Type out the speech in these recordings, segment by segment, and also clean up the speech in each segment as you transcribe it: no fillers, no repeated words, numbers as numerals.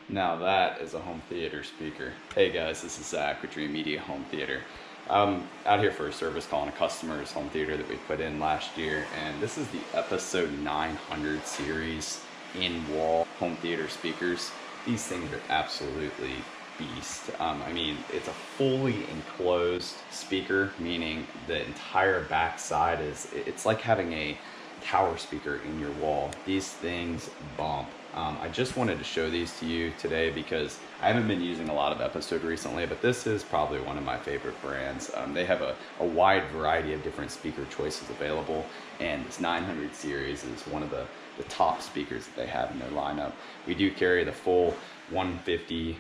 Now that is a home theater speaker. Hey guys, this is Zach with Dreamedia Home Theater. I'm out here for a service call on a customer's home theater that we put in last year, and this is the episode 900 series in-wall home theater speakers. These things are absolutely beast. I mean, it's a fully enclosed speaker, meaning the entire back side it's like having a tower speaker in your wall. These things bump. I just wanted to show these to you today because I haven't been using a lot of Episode recently, but this is probably one of my favorite brands. They have a wide variety of different speaker choices available, and this 900 series is one of the top speakers that they have in their lineup. We do carry the full 150,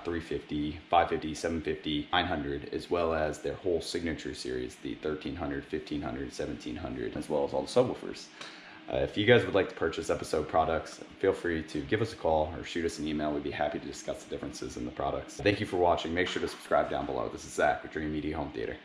350, 550, 750, 900, as well as their whole signature series, the 1300, 1500, 1700, as well as all the subwoofers. If you guys would like to purchase Episode products, feel free to give us a call or shoot us an email. We'd be happy to discuss the differences in the products. Thank you for watching. Make sure to subscribe down below. This is Zach with Dreamedia Home Theater.